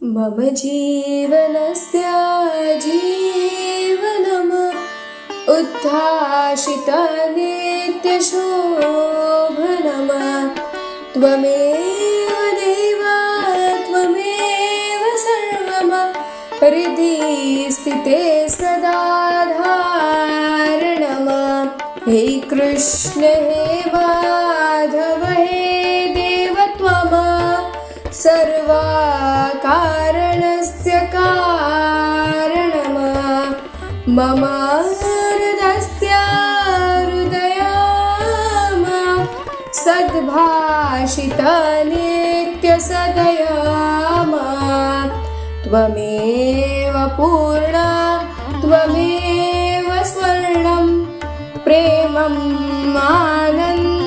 मम जीवनस्य जीवनम् उद्भाषितनित्यशोभनम् त्वमेव देव त्वमेव सर्वम् हृदि स्थिते सदा धारणम् हे कृष्ण हे माधव हे देव त्वम् सर्वकारणस्य कारणम् मम हृदस्य हृदयम् सद्भाषितनित्यसदयम् त्वमेव पूर्णा त्वमेव स्वर्णं प्रेमम् आनन्दम्